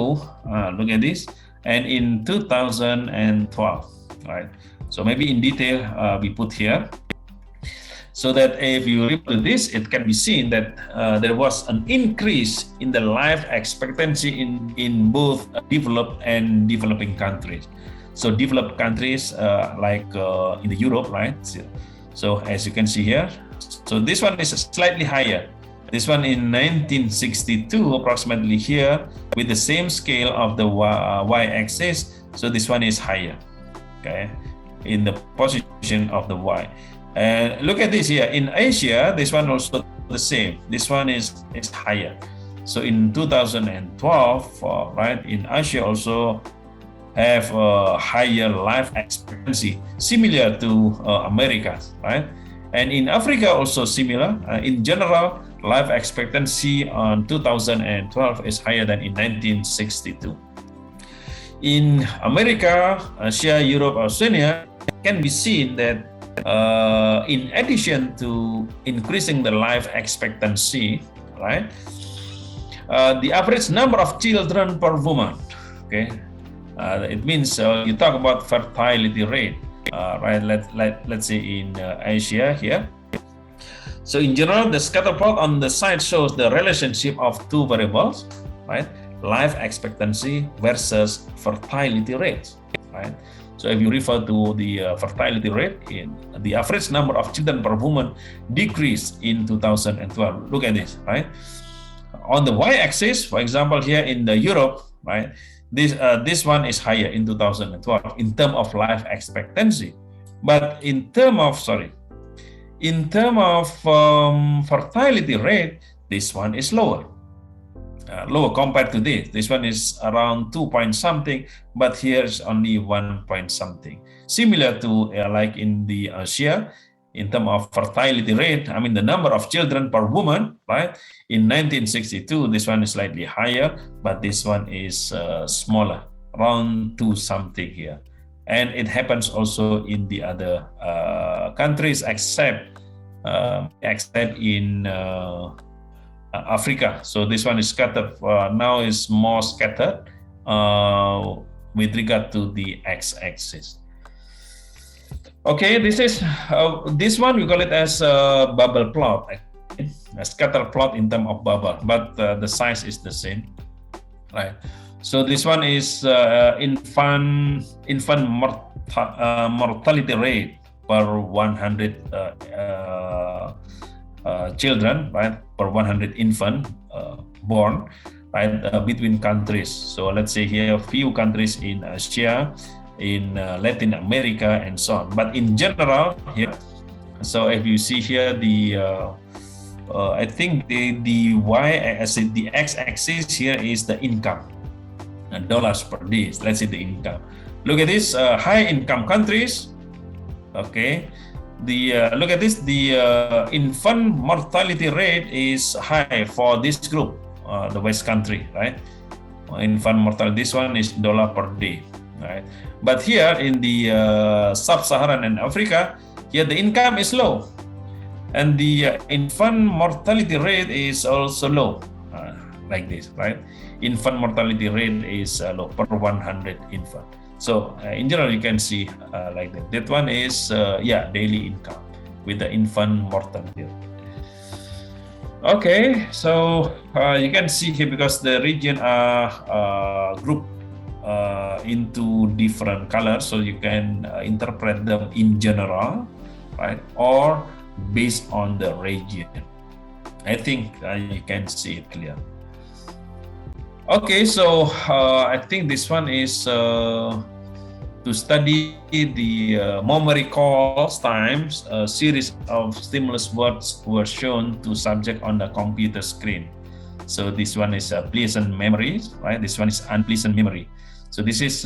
look at this, and in 2012, right? So maybe in detail we put here, so that if you read to this, it can be seen that there was an increase in the life expectancy in both developed and developing countries. So developed countries like in the Europe, right? So as you can see here, so this one is slightly higher. This one in 1962, approximately here, with the same scale of the y-axis. So this one is higher, okay, in the position of the y. And look at this here. In Asia, this one also the same. This one is higher. So in 2012, right, in Asia also, have a higher life expectancy, similar to America, right? And in Africa also similar. In general, life expectancy on 2012 is higher than in 1962. In America, Asia, Europe, Oceania, can be seen that in addition to increasing the life expectancy, right, the average number of children per woman, okay, it means you talk about fertility rate, right? Let's say in Asia here. So in general, the scatter plot on the side shows the relationship of two variables, right? Life expectancy versus fertility rate, right? So if you refer to the fertility rate, the average number of children per woman decreased in 2012. Look at this, right? On the y-axis, for example, here in the Europe, right? This one is higher in 2012 in terms of life expectancy, but in terms of fertility rate, this one is lower. Lower compared to this. This one is around 2 point something, but here is only 1 point something. Similar to like in the Asia, in terms of fertility rate, I mean the number of children per woman, right? In 1962, this one is slightly higher, but this one is smaller, around 2 something here. And it happens also in the other countries except in Africa. So this one is scattered, now is more scattered with regard to the x-axis. Okay, this one we call it as a bubble plot, a scatter plot in terms of bubble, but the size is the same, right? So this one is infant mortality rate per 100 children, right? Per 100 infant born, right? Between countries. So let's say here a few countries in Asia, in Latin America, and so on. But in general here, so if you see here I think the x-axis here is the income, dollars per day. Let's say the income. Look at this, high income countries. Okay, look at this. The infant mortality rate is high for this group, the West country, right? Infant mortality. This one is dollar per day, right? But here in the sub-Saharan and Africa, here the income is low, and the infant mortality rate is also low, like this, right? Infant mortality rate is low per 100 infant. So in general, you can see like that. That one is daily income with the infant mortality. Okay, so you can see here because the region are grouped into different colors, so you can interpret them in general, right, or based on the region. I think you can see it clear. Okay, so I think this one is to study the memory calls times. A series of stimulus words were shown to subject on the computer screen. So this one is pleasant memories, right? This one is unpleasant memory. So this is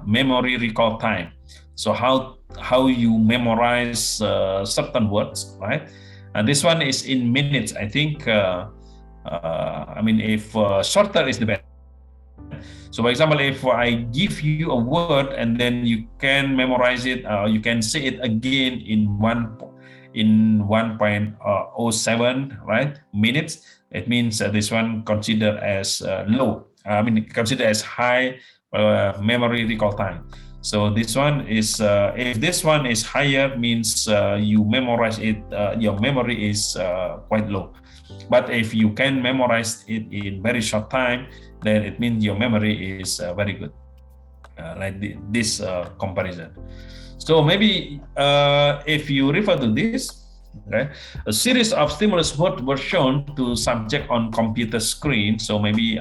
memory recall time. So how you memorize certain words, right? And this one is in minutes. I think. I mean, if shorter is the best. So, for example, if I give you a word and then you can memorize it, you can say it again in 1.07 right minutes. It means this one considered as low. I mean, considered as high memory recall time. So this one is if this one is higher, means you memorize it. Your memory is quite low. But if you can memorize it in very short time, then it means your memory is very good. Like this comparison. So maybe if you refer to this, okay, a series of stimulus words were shown to subject on computer screen. So maybe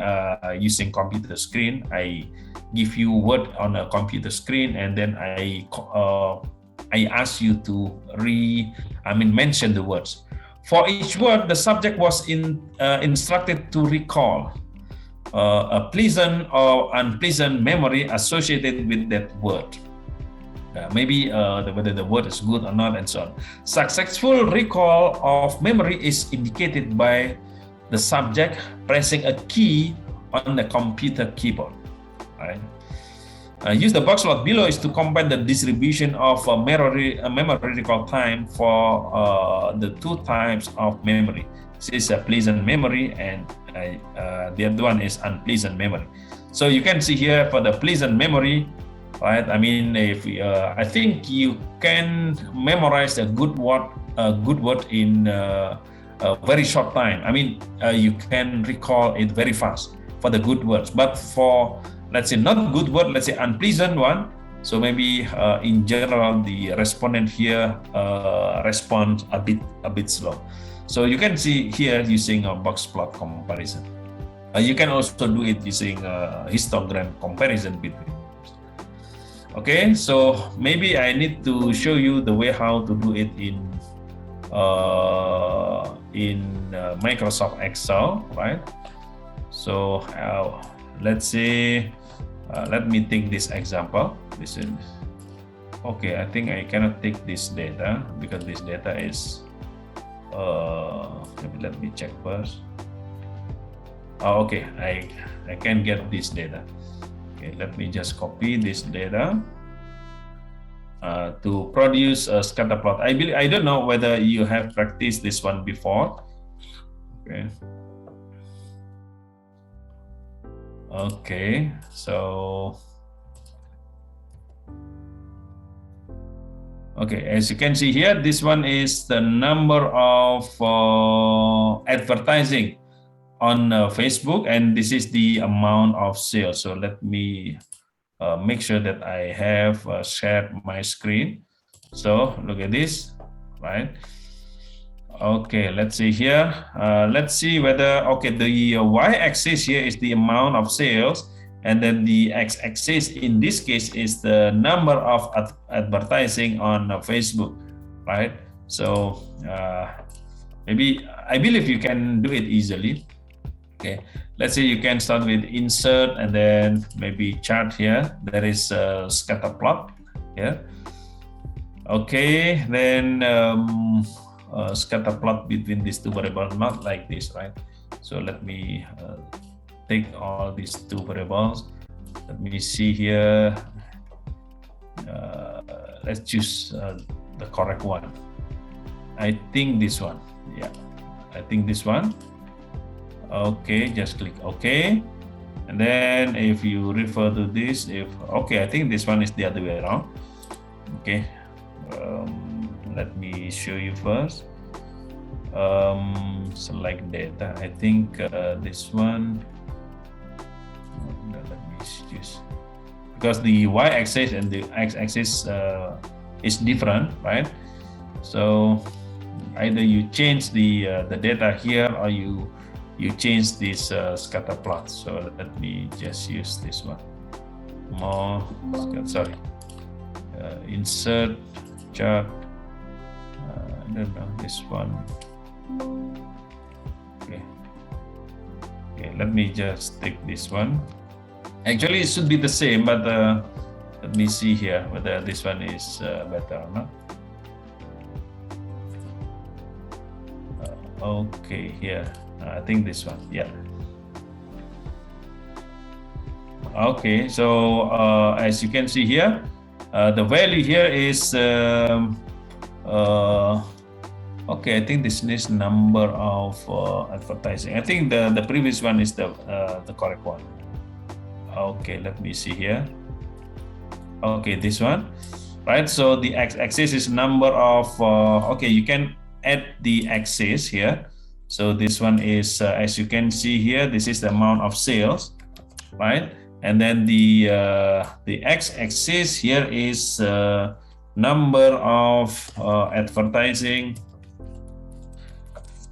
using computer screen, I give you word on a computer screen, and then I ask you to mention the words. For each word, the subject was instructed to recall. a pleasant or unpleasant memory associated with that word. Maybe whether the word is good or not, and so on. Successful recall of memory is indicated by the subject pressing a key on the computer keyboard. Right? Use the box plot below is to compare the distribution of memory recall time for the two types of memory. This is a pleasant memory, and the other one is unpleasant memory. So you can see here for the pleasant memory, right? I mean, if I think you can memorize a good word in a very short time. I mean, you can recall it very fast for the good words, but for, let's say, not good word, let's say unpleasant one, so maybe in general the respondent here responds a bit slow. So you can see here using a box plot comparison. You can also do it using a histogram comparison between. Okay, so maybe I need to show you the way how to do it in Microsoft Excel, right? So let's say, let me take this example. This is okay. I think I cannot take this data because this data is. Let me check first. Okay, I can get this data. Okay, let me just copy this data to produce a scatter plot. I don't know whether you have practiced this one before. Okay. Okay, so okay, as you can see here, this one is the number of advertising on Facebook, and this is the amount of sales. So let me make sure that I have shared my screen. So look at this, right? Okay, let's see here. Let's see whether, okay, the y-axis here is the amount of sales, and then the x-axis in this case is the number of advertising on Facebook, right? So maybe, I believe you can do it easily. Okay, let's say you can start with insert and then maybe chart here. There is a scatter plot here. Okay, then scatter plot between these two variables, not like this, right? So let me take all these two variables. Let me see here. Let's choose the correct one. I think this one. Yeah, I think this one. Okay, just click OK. And then if you refer to this, okay, I think this one is the other way around. Okay, let me show you first. Select data. I think this one. Let me choose, because the y-axis and the x-axis is different, right? So either you change the data here, or you change this scatter plot. So let me just use this one. Insert chart. I don't know, this one. Okay. Okay, let me just take this one. Actually, it should be the same, but let me see here whether this one is better or not. Okay, here. I think this one, yeah. Okay, so as you can see here, the value here is okay. I think this is number of advertising. I think the previous one is the correct one. Okay, let me see here. Okay, this one, right? So the x-axis is number of. Okay, you can add the axis here. So this one is, as you can see here, this is the amount of sales, right? And then the x-axis here is number of advertising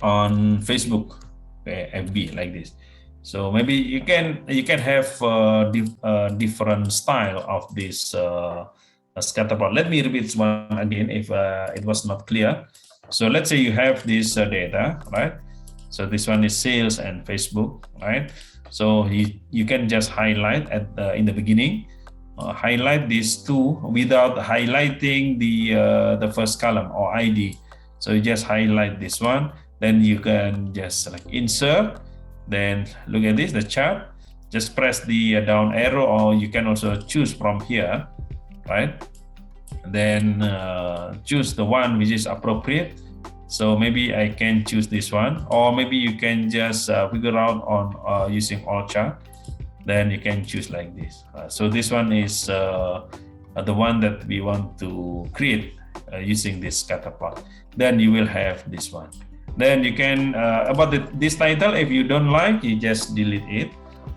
on Facebook, FB, like this. So maybe you can have different style of this scatter plot. Let me repeat this one again if it was not clear. So let's say you have this data, right? So this one is sales and Facebook, right? So you can just highlight in the beginning, highlight these two without highlighting the first column or ID. So you just highlight this one, then you can just select insert, then look at this, the chart, just press the down arrow, or you can also choose from here, right? And then choose the one which is appropriate. So maybe I can choose this one, or maybe you can just figure out on using all chart. Then you can choose like this. So this one is the one that we want to create using this scatter plot. Then you will have this one. Then you can about this title, if you don't like, you just delete it,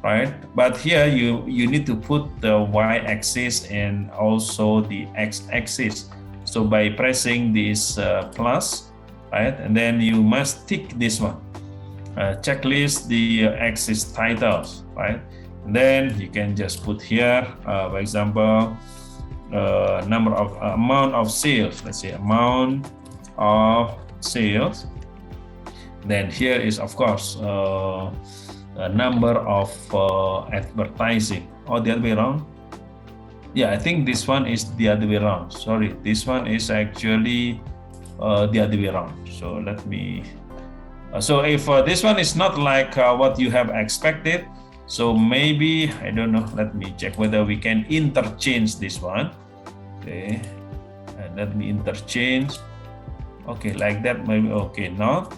right? But here you need to put the y-axis and also the x-axis. So by pressing this plus, right, and then you must tick this one, checklist the axis titles, right? And then you can just put here, for example, number of amount of sales. Let's say amount of sales. Then here is, of course, a number of advertising, or the other way around. Yeah, I think this one is the other way around. Sorry, this one is actually the other way around. So let me. So if this one is not like what you have expected, so maybe, I don't know, let me check whether we can interchange this one. Okay, and let me interchange. Okay, like that maybe. Okay, not.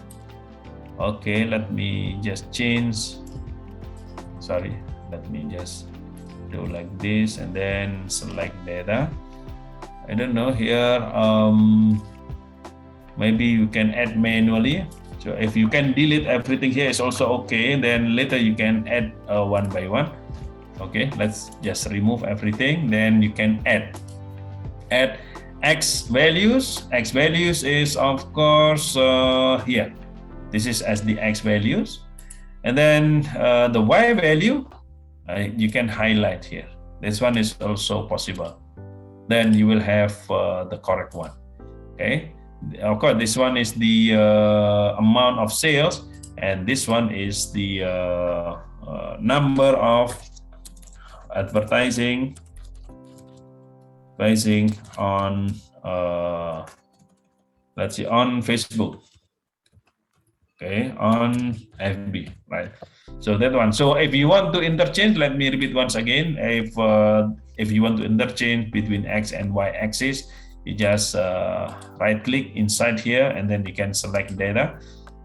Okay, let me just change. Sorry, let me just do like this and then select data. I don't know here. Maybe you can add manually. So if you can delete everything here is also okay. Then later you can add one by one. Okay, let's just remove everything. Then you can add X values. X values is of course here. This is as the X values. And then the Y value, you can highlight here. This one is also possible. Then you will have the correct one. Okay. Of course, this one is the amount of sales, and this one is the number of advertising on let's see, on Facebook. Okay, on FB, right? So that one. So if you want to interchange, let me repeat once again. If you want to interchange between X and Y axis, you just right click inside here, and then you can select data.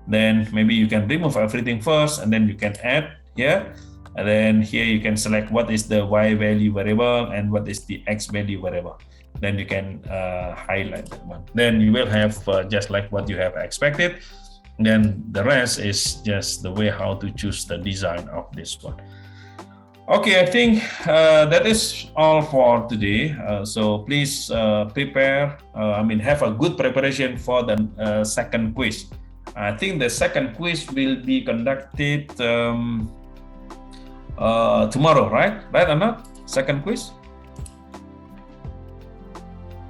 Then maybe you can remove everything first, and then you can add here. And then here you can select what is the Y value variable and what is the X value variable. Then you can highlight that one. Then you will have just like what you have expected. Then the rest is just the way how to choose the design of this one. Okay, I think that is all for today. So please prepare, have a good preparation for the second quiz. I think the second quiz will be conducted tomorrow, right? Right or not? Second quiz?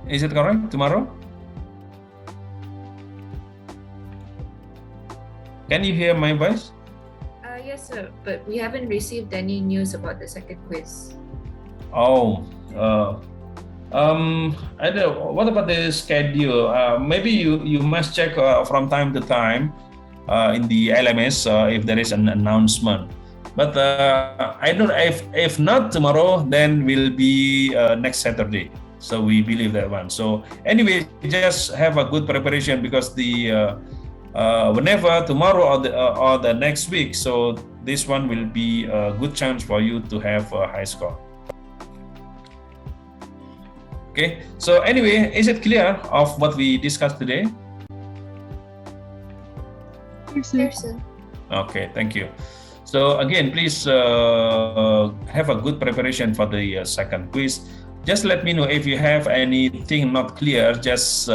Is it correct? Tomorrow? Can you hear my voice? Yes, sir, but we haven't received any news about the second quiz. Oh, I don't know. What about the schedule? Maybe you must check from time to time in the LMS if there is an announcement. But I don't know if not tomorrow, then will be next Saturday. So we believe that one. So anyway, just have a good preparation, because the whenever tomorrow or the next week, so this one will be a good chance for you to have a high score. Okay, so anyway, is it clear of what we discussed today? Yes, sir. Okay, thank you. So again, please have a good preparation for the second quiz. Just let me know if you have anything not clear. Just raise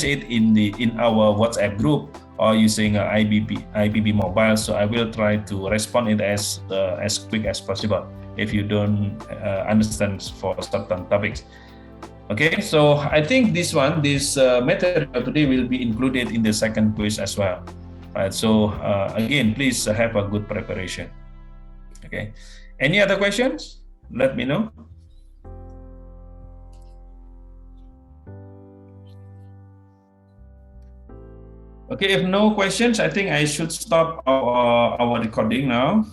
it in our WhatsApp group or using IBB mobile. So I will try to respond it as quick as possible if you don't understand for certain topics. Okay, so I think this material today will be included in the second quiz as well. Right. So again, please have a good preparation. Okay. Any other questions? Let me know. Okay, if no questions, I think I should stop our recording now.